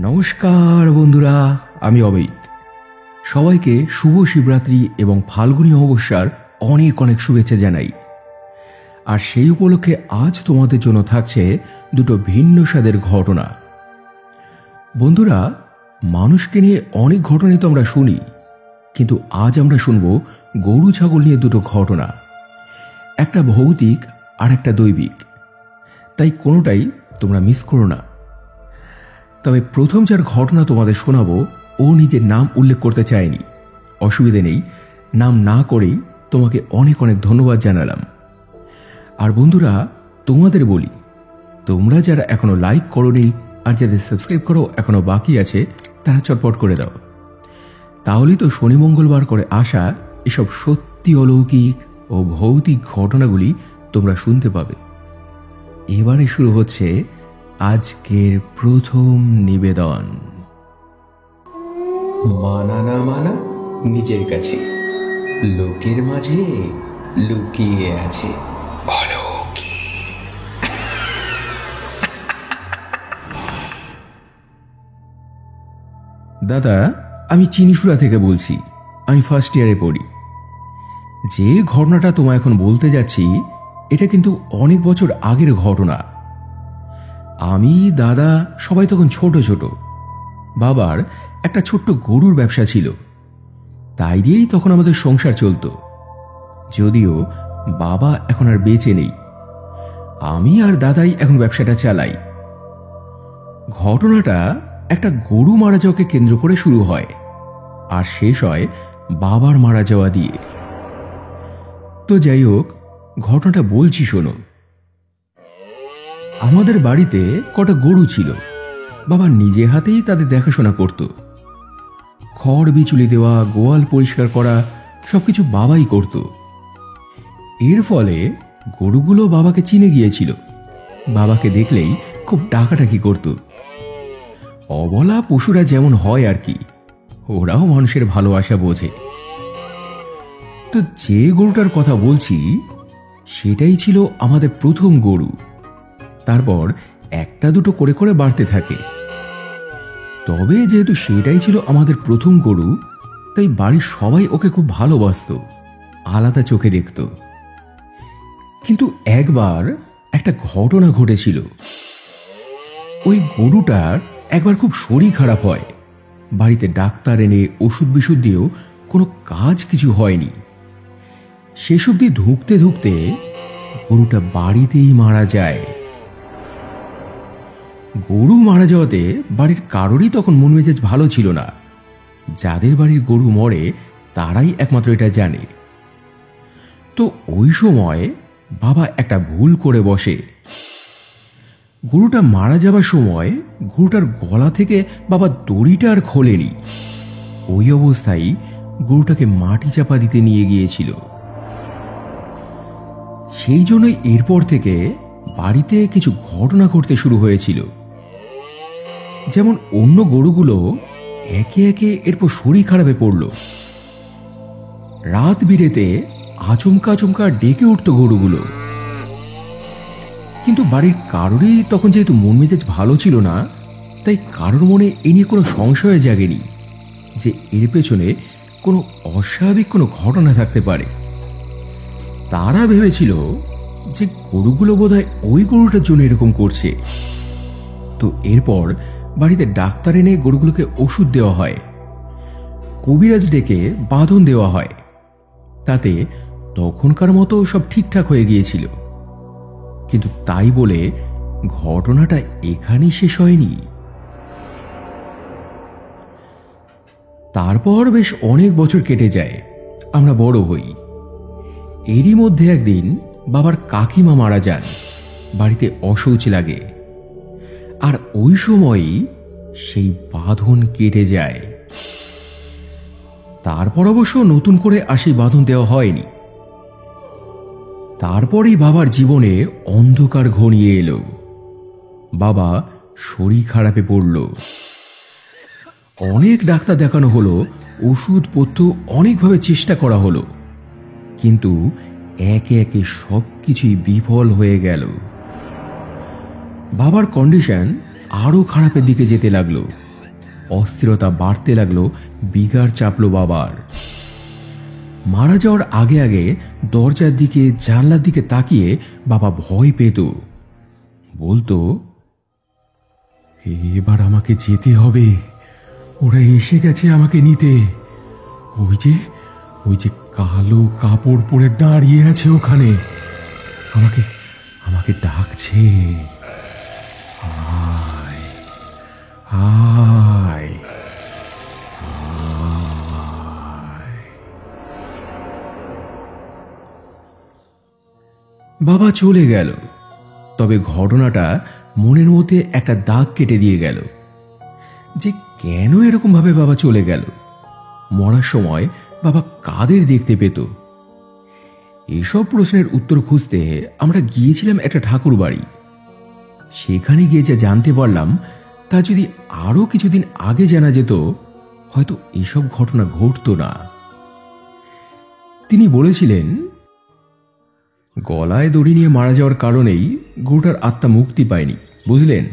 নমস্কার বন্ধুরা, আমি অমিত। সবাইকে শুভ শিবরাত্রি এবং ফাল্গুনী অমাবস্যার অনেক অনেক শুভেচ্ছা জানাই। আর সেই উপলক্ষে আজ তোমাদের জন্য থাকছে দুটো ভিন্ন স্বাদের ঘটনা। বন্ধুরা, মানুষকে নিয়ে অনেক ঘটনাই তো আমরা শুনি, কিন্তু আজ আমরা শুনব গরু ছাগল নিয়ে দুটো ঘটনা, একটা ভৌতিক আর একটা দৈবিক। তাই কোনোটাই তোমরা মিস করো না। তবে প্রথম যার ঘটনা তোমাদের শোনাবো, ও নিজের নাম উল্লেখ করতে চায়নি। অসুবিধে নেই, নাম না করেই তোমাকে অনেক অনেক ধন্যবাদ জানালাম। আর বন্ধুরা, তোমাদের বলি, তোমরা যারা এখনো লাইক করোনি আর যাদের সাবস্ক্রাইব করো এখনো বাকি আছে, তারা চটপট করে দাও। তাহলেই তো শনি মঙ্গলবার করে আসা এসব সত্যি অলৌকিক ও ভৌতিক ঘটনাগুলি তোমরা শুনতে পাবে। এবারে শুরু হচ্ছে আজকের প্রথম নিবেদন। মানা না মানা নিজের কাছে, লোকের মাঝে লুকিয়ে আছে দাদা, আমি চিনিসুরা থেকে বলছি। আমি ফার্স্ট ইয়ারে পড়ি। যে ঘটনাটা তোমায় এখন বলতে যাচ্ছি, এটা কিন্তু অনেক বছর আগের ঘটনা। আমি, দাদা সবাই তখন ছোট ছোট। বাবার একটা ছোট্ট গরুর ব্যবসা ছিল, তাই দিয়েই তখন আমাদের সংসার চলত। যদিও বাবা এখন আর বেঁচে নেই, আমি আর দাদাই এখন ব্যবসাটা চালাই। ঘটনাটা একটা গরু মারা যাওয়াকে কেন্দ্র করে শুরু হয় আর শেষ হয় বাবার মারা যাওয়া দিয়ে। তো যাই হোক, ঘটনাটা বলছি শোনো। আমাদের বাড়িতে কটা গরু ছিল। বাবা নিজে হাতেই তাদের দেখাশোনা করত। খড় বিচুলি দেওয়া, গোয়াল পরিষ্কার করা সবকিছু বাবাই করত। এর ফলে গরুগুলো বাবাকে চিনে গিয়েছিল। বাবাকে দেখলেই খুব ডাকাডাকি করত। অবলা পশুরা যেমন হয় আর কি, ওরাও মানুষের ভালোবাসা বোঝে। তো যে গরুটার কথা বলছি, সেটাই ছিল আমাদের প্রথম গরু। তারপর একটা দুটো করে করে বাড়তে থাকে। তবে যেহেতু সেটাই ছিল আমাদের প্রথম গরু, তাই বাড়ির সবাই ওকে খুব ভালোবাসত, আলাদা চোখে দেখত। কিন্তু একবার একটা ঘটনা ঘটেছিল। ওই গরুটার একবার খুব শরীর খারাপ হয়। বাড়িতে ডাক্তার এনে ওষুধ বিষুধ দিয়েও কোনো কাজ কিছু হয়নি। শেষ অবধি ধুঁকতে ধুঁকতে গরুটা বাড়িতেই মারা যায়। গরু মারা যাওয়াতে বাড়ির কারোরই তখন মন মেজাজ ভালো ছিল না। যাদের বাড়ির গরু মরে তারাই একমাত্র এটা জানে। তো ওই সময় বাবা একটা ভুল করে বসে। গরুটা মারা যাবার সময় গরুটার গলা থেকে বাবা দড়িটা আর খোলেনি। ওই অবস্থায় গরুটাকে মাটি চাপা দিতে নিয়ে গিয়েছিল। সেই জন্যই এরপর থেকে বাড়িতে কিছু ঘটনা ঘটতে শুরু হয়েছিল। যেমন অন্য গরুগুলো একে একে এরপর শরীর খারাপে পড়ল। রাত বিরেতে আচমকা আচমকা ডেকে উঠত গরুগুলো। কিন্তু বাড়ির কারোরই তখন যেহেতু মন মেজাজ ভালো ছিল না, তাই কারোর মনে এ নিয়ে কোনো সংশয় জাগেনি যে এর পেছনে কোনো অস্বাভাবিক কোনো ঘটনা থাকতে পারে। তারা ভেবেছিল যে গরুগুলো বোধহয় ওই গরুটার জন্য এরকম করছে। তো এরপর বাড়িতে ডাক্তার এনে গরুগুলোকে ওষুধ দেওয়া হয়, কবিরাজ ডেকে বাঁধন দেওয়া হয়। তাতে তখনকার মতো সব ঠিকঠাক হয়ে গিয়েছিল। কিন্তু তাই বলে ঘটনাটা এখানেই শেষ হয়নি। তারপর বেশ অনেক বছর কেটে যায়, আমরা বড় হই। এরই মধ্যে একদিন বাবার কাকিমা মারা যান। বাড়িতে অশৌচ লাগে, আর ওই সময়ই সেই বাঁধন কেটে যায়। তারপর অবশ্য নতুন করে আর সেই বাঁধন দেওয়া হয়নি। তারপরেই বাবার জীবনে অন্ধকার ঘনিয়ে এলো। বাবা শরীর খারাপে পড়ল। অনেক ডাক্তার দেখানো হলো, ওষুধপত্র অনেকভাবে চেষ্টা করা হলো, কিন্তু একে একে সবকিছুই বিফল হয়ে গেল। বাবার কন্ডিশন আরো খারাপের দিকে যেতে লাগলো। অস্থিরতা বাড়তে লাগলো, বিগার চাপলো বাবার। মারা যাওয়ার আগে আগে দরজার দিকে জানলার দিকে তাকিয়ে বাবা ভয় পেত। বলতো, এবার আমাকে যেতে হবে, ওরা এসে গেছে আমাকে নিতে। ওই যে কালো কাপড় পরে দাঁড়িয়ে আছে ওখানে, আমাকে আমাকে ডাকছে, আয় আয় আয়। বাবা চলে গেল, তবে ঘটনাটা মনের মধ্যে একটা দাগ কেটে দিয়ে গেল যে কেন এরকম ভাবে বাবা চলে গেল, মরার সময় বাবা কাদের দেখতে পেত। এসব প্রশ্নের উত্তর খুঁজতে আমরা গিয়েছিলাম একটা ঠাকুর বাড়ি। সেখানে গিয়ে যা জানতে পারলাম তা যদি আরো কিছুদিন আগে জানা যেত, হয়তো এসব ঘটনা ঘটতো না। তিনি বলেছিলেন, গলায় দড়ি নিয়ে মারা যাওয়ার কারণেই গরুটার আত্মা মুক্তি পায়নি, বুঝলেন,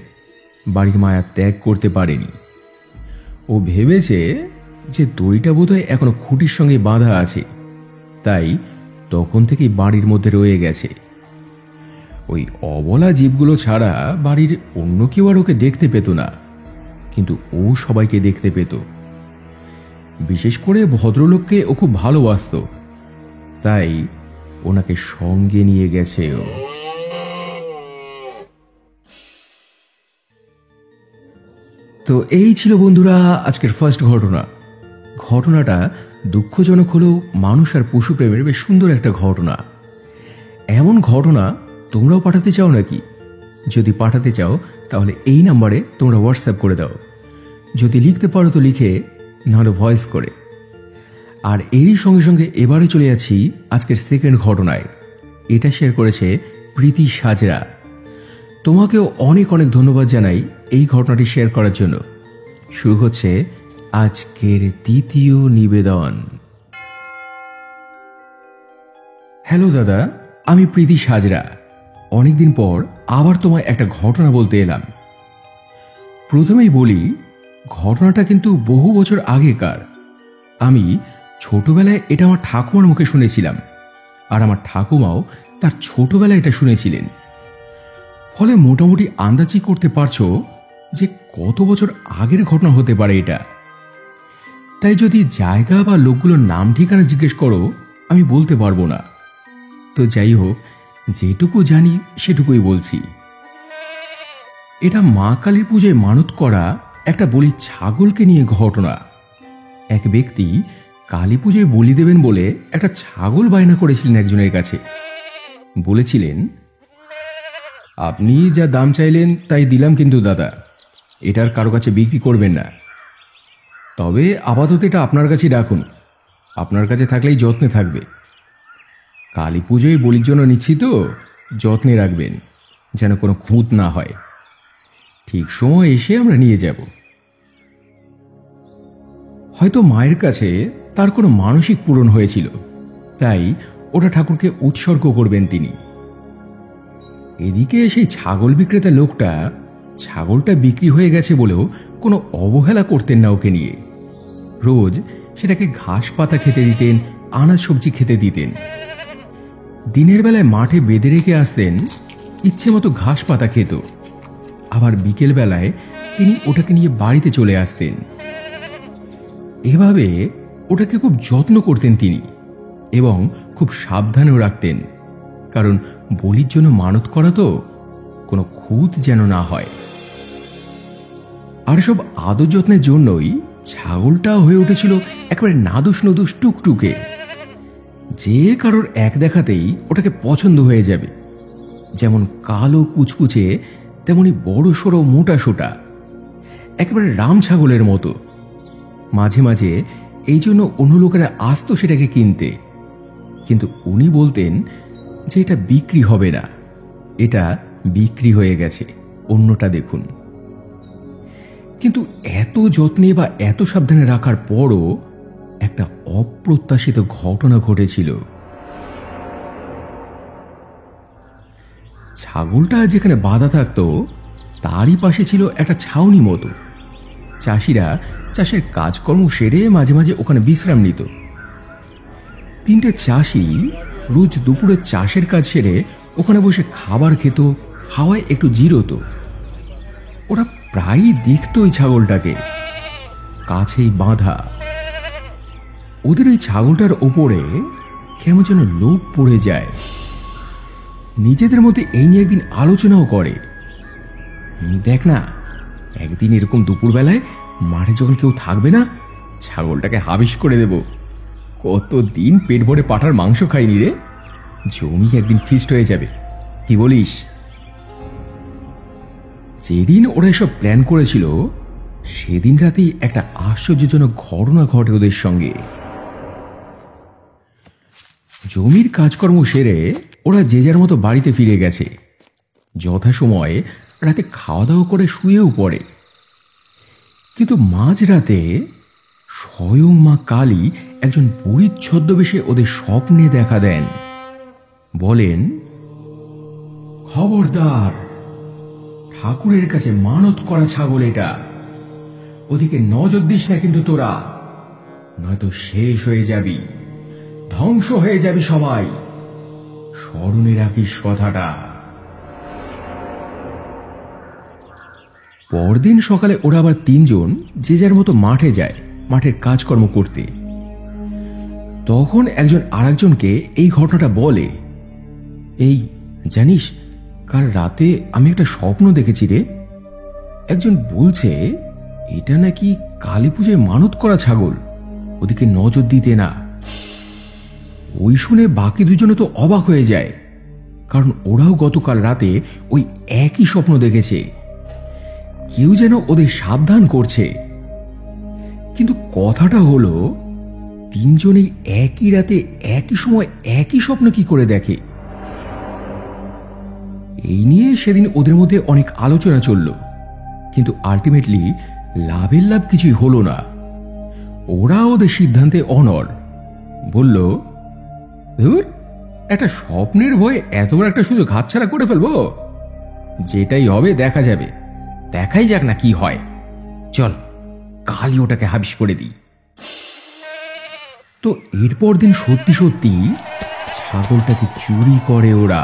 বাড়ির মায়া ত্যাগ করতে পারেনি। ও ভেবেছে যে দড়িটা বোধহয় এখনো খুঁটির সঙ্গে বাঁধা আছে, তাই তখন থেকেই বাড়ির মধ্যে রয়ে গেছে। ওই অবলা জীবগুলো ছাড়া বাড়ির অন্য কেউ আর ওকে দেখতে পেত না, কিন্তু ও সবাইকে দেখতে পেত। বিশেষ করে ভদ্রলোককে ও খুব ভালোবাসত, তাই ওনাকে সঙ্গে নিয়ে গেছে ও। তো এই ছিল বন্ধুরা আজকের ফার্স্ট ঘটনা। ঘটনাটা দুঃখজনক হলেও মানুষ আর পশু প্রেমের বেশ সুন্দর একটা ঘটনা। এমন ঘটনা তোমরাও পাঠাতে চাও নাকি? যদি পাঠাতে চাও তাহলে এই নাম্বারে তোমরা হোয়াটসঅ্যাপ করে দাও। যদি লিখতে পারো তো লিখে, নাহলে ভয়েস করে। আর এরই সঙ্গে সঙ্গে এবারে চলে যাচ্ছি আজকের সেকেন্ড ঘটনায়। এটা শেয়ার করেছে প্রীতি সাজরা। তোমাকেও অনেক অনেক ধন্যবাদ জানাই এই ঘটনাটি শেয়ার করার জন্য। শুরু হচ্ছে আজকের দ্বিতীয় নিবেদন। হ্যালো দাদা, আমি প্রীতি সাজরা। অনেকদিন পর আবার তোমায় একটা ঘটনা বলতে এলাম। প্রথমেই বলি, ঘটনাটা কিন্তু বহু বছর আগেকার। আমি ছোটবেলায় এটা আমার ঠাকুমার মুখে শুনেছিলাম, আর আমার ঠাকুমাও তার ছোটবেলায় এটা শুনেছিলেন। ফলে মোটামুটি আন্দাজি করতে পারছো যে কত বছর আগের ঘটনা হতে পারে এটা। তাই যদি জায়গা বা লোকগুলোর নাম ঠিকানা জিজ্ঞেস করো, আমি বলতে পারবো না। তো যাই হোক, যেটুকু জানি সেটুকুই বলছি। এটা মা কালীর পুজোয় মানত করা একটা বলি ছাগলকে নিয়ে ঘটনা। এক ব্যক্তি কালী পুজোয় বলি দেবেন বলে একটা ছাগল বায়না করেছিলেন একজনের কাছে। বলেছিলেন, আপনি যা দাম চাইলেন তাই দিলাম, কিন্তু দাদা এটার কারো কাছে বিক্রি করবেন না। তবে আপাতত এটা আপনার কাছেই রাখুন, আপনার কাছে থাকলেই যত্নে থাকবে। কালী পুজোয় বলির জন্য নিচ্ছি তো, যত্নে রাখবেন যেন কোনো খুঁত না হয়। ঠিক সময় এসে আমরা নিয়ে যাব। হয়তো মায়ের কাছে তার কোনো মানসিক পূরণ হয়েছিল, তাই ওটা ঠাকুরকে উৎসর্গ করবেন তিনি। এদিকে সেই ছাগল বিক্রেতা লোকটা ছাগলটা বিক্রি হয়ে গেছে বলেও কোনো অবহেলা করতেন না ওকে নিয়ে। রোজ সেটাকে ঘাস পাতা খেতে দিতেন, আনাজ সবজি খেতে দিতেন। দিনের বেলায় মাঠে বেঁধে রেখে আসতেন, ইচ্ছে মতো ঘাস পাতা খেত। আবার বিকেল বেলায় তিনি ওটাকে নিয়ে বাড়িতে চলে আসতেন। এভাবে ওটাকে খুব যত্ন করতেন তিনি, এবং খুব সাবধানেও রাখতেন, কারণ বলির জন্য মানত করা তো, কোনো খুঁত যেন না হয়। আর সব আদর যত্নের জন্যই ছাগলটা হয়ে উঠেছিল একেবারে নাদুস নদুস টুকটুকে। যে কারোর এক দেখাতেই ওটাকে পছন্দ হয়ে যাবে। যেমন কালো কুচকুচে, তেমনি বড় সড়ো মোটা সোটা, একেবারে রাম ছাগলের মতো। মাঝে মাঝে এই জন্য অন্য লোকেরা আসতো সেটাকে কিনতে, কিন্তু উনি বলতেন যে এটা বিক্রি হবে না, এটা বিক্রি হয়ে গেছে, অন্যটা দেখুন। কিন্তু এত যত্নে বা এত সাবধানে রাখার পরও একটা অপ্রত্যাশিত ঘটনা ঘটেছিল। ছাগলটা যেখানে বাঁধা থাকতো তারই পাশে ছিল একটা ছাউনি মতো। চাষিরা চাষের কাজকর্ম সেরে মাঝে মাঝে ওখানে বিশ্রাম নিত। তিনটে চাষি রোজ দুপুরে চাষের কাজ সেরে ওখানে বসে খাবার খেত, হাওয়ায় একটু জিরোত। ওরা প্রায়ই দেখত ওই ছাগলটাকে, কাছেই বাঁধা। ওদের ওই ছাগলটার ওপরে কেমন যেন লোভ পড়ে যায়। নিজেদের মধ্যে এই নিয়ে একদিন আলোচনাও করে, দেখ না, একদিন এরকম দুপুরবেলায় মাঠে যখন কেউ থাকবে না, ছাগলটাকে হাবিস করে দেব। কতদিন পেট ভরে পাঁঠার মাংস খাইনি রে, জমি একদিন ফিস্ট হয়ে যাবে, কি বলিস? যেদিন ওরা এসব প্ল্যান করেছিল সেদিন রাতেই একটা আশ্চর্যজনক ঘটনা ঘটে ওদের সঙ্গে। জমির কাজকর্ম সেরে ওরা যে যার মতো বাড়িতে ফিরে গেছে। যথাসময়ে রাতে খাওয়া দাওয়া করে শুয়েও পড়ে। কিন্তু মাঝরাতে স্বয়ং মা কালী একজন বুড়ির ছদ্মবেশে ওদের স্বপ্নে দেখা দেন। বলেন, খবরদার, ঠাকুরের কাছে মানত করা ছাগল এটা, ওদিকে নজর দিস না কিন্তু তোরা, নয়তো শেষ হয়ে যাবি, ধ্বংস হয়ে যাবি সবাই, স্মরণে রাখিস কথাটা। পরদিন সকালে ওরা আবার তিনজন যে যার মতো মাঠে যায় মাঠের কাজকর্ম করতে। তখন একজন আরেকজনকে এই ঘটনাটা বলে, এই জানিস, কাল রাতে আমি একটা স্বপ্ন দেখেছি রে। একজন বলছে এটা নাকি কালী পুজোয় মানত করা ছাগল, ওদিকে নজর দিতে না। ওই শুনে বাকি দুজনে তো অবাক হয়ে যায়, কারণ ওরাও গতকাল রাতে ওই একই স্বপ্ন দেখেছে, কেউ যেন ওদের সাবধান করছে। কিন্তু কথাটা হলো, তিনজনেই একই রাতে একই সময় একই স্বপ্ন কি করে দেখে? এই নিয়ে সেদিন ওদের মধ্যে অনেক আলোচনা চলল, কিন্তু আলটিমেটলি লাভের লাভ কিছুই হলো না। ওরা ওদের সিদ্ধান্তে অনড়। বলল, ধুর, একটা স্বপ্নের ভয়ে এত বড় একটা সুযোগ হাতছাড়া করে ফেলবো? যেটাই হবে দেখা যাবে, দেখাই যাক না কি হয়, চল কালই ওটাকে হাবিস করে দিই। তো এরপর দিন সত্যি সত্যি ছাগলটাকে চুরি করে ওরা।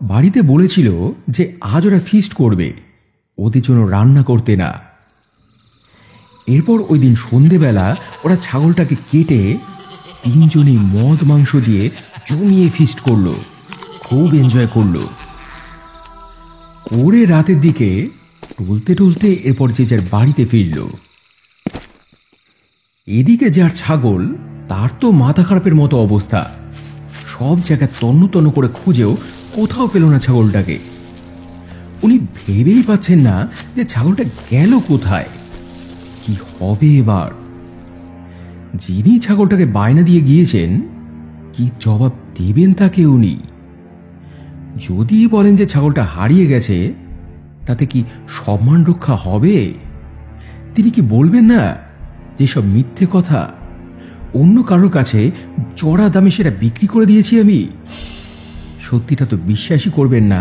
বাড়িতে বলেছিল যে আজ ওরা ফিস্ট করবে, ওদের জন্য রান্না করতে না। এরপর ওই দিন সন্ধেবেলা ওরা ছাগলটাকে কেটে তিনজনই মদ মাংস দিয়ে জমিয়ে ফিস্ট করলো, খুব এনজয় করলো। করে রাতের দিকে টলতে টলতে এরপর যে যার বাড়িতে ফিরল। এদিকে যার ছাগল, তার তো মাথা খারাপের মতো অবস্থা। সব জায়গায় তন্ন তন্ন করে খুঁজেও কোথাও পেল না ছাগলটাকে। উনি ভেবেই পাচ্ছেন না যে ছাগলটা গেল কোথায়, কি হবে এবার। যিনি ছাগলটাকে বায়না দিয়ে গিয়েছেন, কি জবাব দেবেন তাকে উনি? যদি বলেন যে ছাগলটা হারিয়ে গেছে, তাতে কি সম্মান রক্ষা হবে? তিনি কি বলবেন না যেসব মিথ্যে কথা, অন্য কারোর কাছে চড়া দামে সেটা বিক্রি করে দিয়েছি আমি? সত্যিটা তো বিশ্বাসই করবেন না,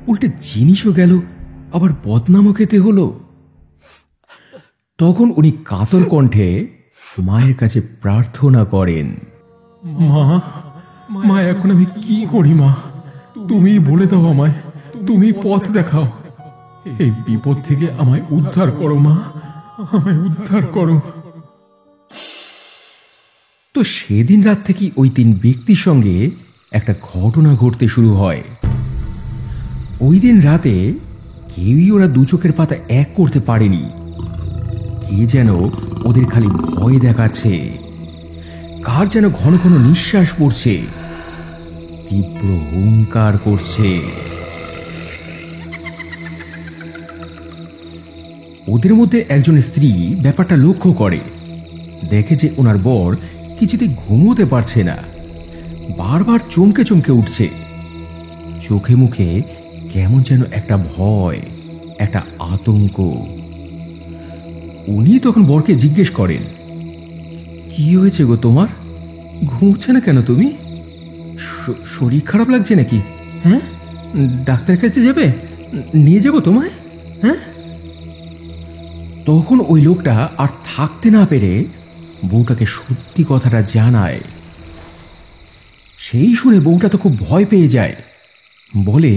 উল্টে জিনিসও গেল, আবার বদনামও খেতে হলো। তখন উনি কাতর কণ্ঠে মায়ের কাছে প্রার্থনা করেন, মা, মা, এখন আমি কি করি? মা, তুমি বলে দাও আমায়, তুমি পথ দেখাও, এই বিপদ থেকে আমায় উদ্ধার করো মা, আমায় উদ্ধার করো। তো সেদিন রাত থেকে ওই তিন ব্যক্তির সঙ্গে একটা ঘটনা ঘটতে শুরু হয়। ওই দিন রাতে কেউই ওরা দু চোখের পাতা এক করতে পারেনি। কে যেন ওদের খালি ভয় দেখাচ্ছে, কার যেন ঘন ঘন নিঃশ্বাস পড়ছে, তীব্র হুঙ্কার করছে। ওদের মধ্যে একজন স্ত্রী ব্যাপারটা লক্ষ্য করে, দেখে যে ওনার বর কিছুতেই ঘুমোতে পারছে না, বারবার চমকে চমকে উঠছে। চোখে মুখে কেমন যেন একটা ভয়, একটা আতঙ্ক। উনি তখন বরকে জিজ্ঞেস করেন, কি হয়েছে গো তোমার? ঘুমছে না কেন তুমি? শরীর খারাপ লাগছে নাকি? হ্যাঁ, ডাক্তারের কাছে যাবে? নিয়ে যাবো তোমায়? হ্যাঁ। তখন ওই লোকটা আর থাকতে না পেরে বউটাকে সত্যি কথাটা জানায়। সেই শুনে বউটা তো খুব ভয় পেয়ে যায়, বলে,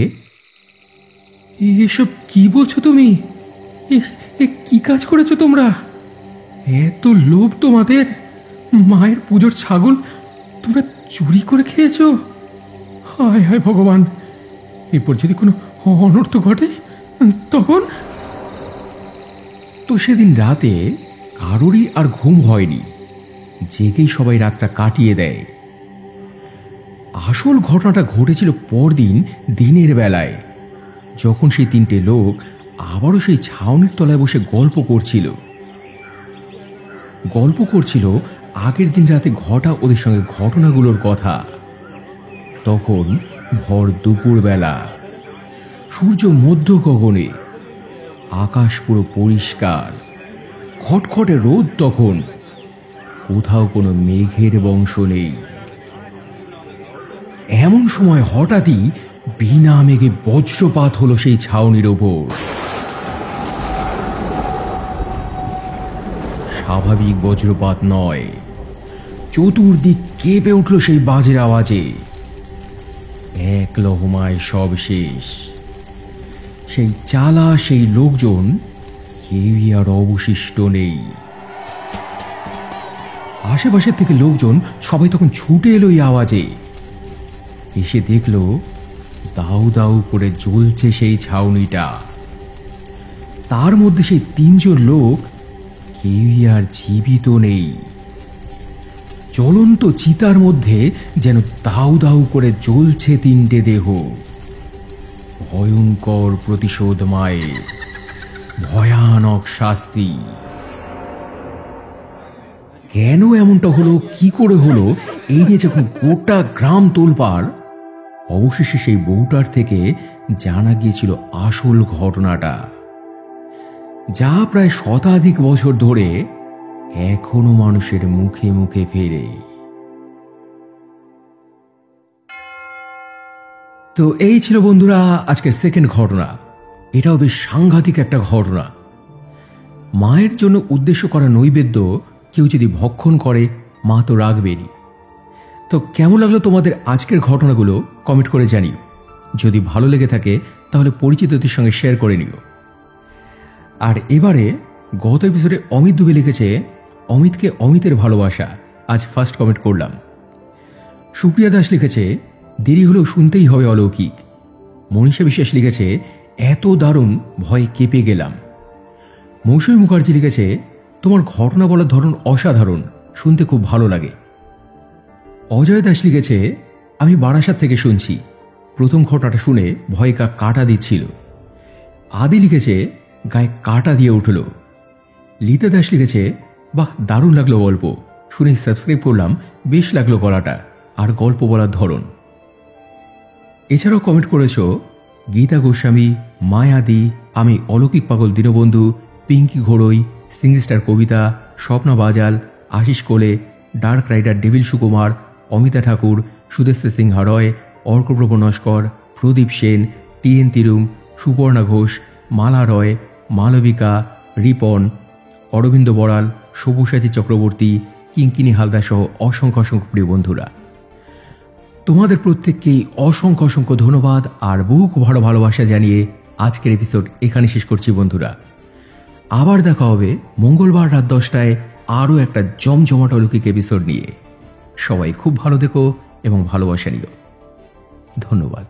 এসব কি বলছো তুমি? এ কি কাজ করেছো তোমরা? এত লোভ তোমাদের! মায়ের পুজোর ছাগল তোমরা চুরি করে খেয়েছো? হায় হায় ভগবান, এরপর যদি কোনো অনর্থ ঘটে তখন? তো সেদিন রাতে কারোরই আর ঘুম হয়নি, জেগেই সবাই রাতটা কাটিয়ে দেয়। আসল ঘটনাটা ঘটেছিল পরদিন দিনের বেলায়, যখন সেই তিনটে লোক আবারও সেই ছাউনির তলায় বসে গল্প করছিল আগের দিন রাতে ঘটা ওদের সঙ্গে ঘটনাগুলোর কথা। তখন ভর দুপুর বেলা, সূর্য মধ্য গগনে, আকাশ পুরো পরিষ্কার, খটখটে রোদ তখন, কোথাও কোনো মেঘের বংশ নেই। এমন সময় হঠাৎই বিনা মেঘে বজ্রপাত হলো সেই ছাউনির ওপর। স্বাভাবিক বজ্রপাত নয়, চতুর্দিক কেঁপে উঠল সেই বাজের আওয়াজে। এক লহমায় সব শেষ। সেই চালা, সেই লোকজন, কেউই আর অবশিষ্ট নেই। আশেপাশের থেকে লোকজন সবাই তখন ছুটে এলো এই আওয়াজে। এসে দেখল দাউ দাউ করে জ্বলছে সেই ছাউনিটা। তার মধ্যে সেই তিনজন লোক কেউই আর জীবিত নেই। জ্বলন্ত চিতার মধ্যে যেন দাউ দাউ করে জ্বলছে তিনটে দেহ। ভয়ঙ্কর প্রতিশোধ মায়ের, ভয়ানক শাস্তি। কেন এমনটা হলো, কি করে হলো, এই নিয়ে যখন গোটা গ্রাম তোলপাড়, অবশেষে সেই বউটার থেকে জানা গিয়েছিল আসল ঘটনাটা, যা প্রায় শতাধিক বছর ধরে এখনো মানুষের মুখে মুখে ফেরে। তো এই ছিল বন্ধুরা আজকের সেকেন্ড ঘটনা। এটাও বেশ সাংঘাতিক একটা ঘটনা। মায়ের জন্য উদ্দেশ্য করা নৈবেদ্য কেউ যদি ভক্ষণ করে, মা তো রাখবেনই। তো কেমন লাগলো তোমাদের আজকের ঘটনাগুলো কমেন্ট করে জানিও। যদি ভালো লেগে থাকে তাহলে পরিচিতদের সঙ্গে শেয়ার করে নিও। আর এবারে গত এপিসোডে অমিত দুবে লিখেছে, অমিতকে অমিতের ভালোবাসা, আজ ফার্স্ট কমেন্ট করলাম। সুপ্রিয়া দাস লিখেছে, দেরি হলেও শুনতেই হবে অলৌকিক। মনীষা বিশ্বাস লিখেছে, এত দারুণ, ভয়ে কেঁপে গেলাম। মৌসুমী মুখার্জি লিখেছে, তোমার ঘটনা বলার ধরন অসাধারণ, শুনতে খুব ভালো লাগে। অজয় দাস লিখেছে, আমি বারাসাত থেকে শুনছি, প্রথম ঘটনাটা শুনে ভয়ে কাটা দিচ্ছিল। আদি লিখেছে, গায়ে কাটা দিয়ে উঠল। লিতা দাস লিখেছে, বাহ দারুণ লাগলো গল্প, শুনে সাবস্ক্রাইব করলাম, বেশ লাগলো গলাটা আর গল্প বলার ধরন। এছাড়াও কমেন্ট করেছ গীতা গোস্বামী, মায়াদি, আমি অলৌকিক পাগল দীনবন্ধু, পিঙ্কি ঘোড়ই, সিঙ্গস্টার কবিতা, Swapna Bajal, Ashis Kole, Dark Rider Devil Sukumar, Amita Thakur, Sudeshya Sinha Roy, Arkaprabha Naskar, Pradip Sen, TN তিরুম, সুপর্ণা ঘোষ, মালা রয়, মালবিকা, রিপন, অরবিন্দ বড়াল, সবুসাচী চক্রবর্তী, কিঙ্কিনি হালদার সহ অসংখ্য অসংখ্য প্রিয় বন্ধুরা, তোমাদের প্রত্যেককেই অসংখ্য অসংখ্য ধন্যবাদ আর বহু ভালোবাসা জানিয়ে আজকের এপিসোড এখানে শেষ করছি বন্ধুরা। আবার দেখা হবে মঙ্গলবার রাত 10টায় আরও একটা জমজমাট অলৌকিক এপিসোড নিয়ে। সবাই খুব ভালো থেকো এবং ভালোবাসা নিও। ধন্যবাদ।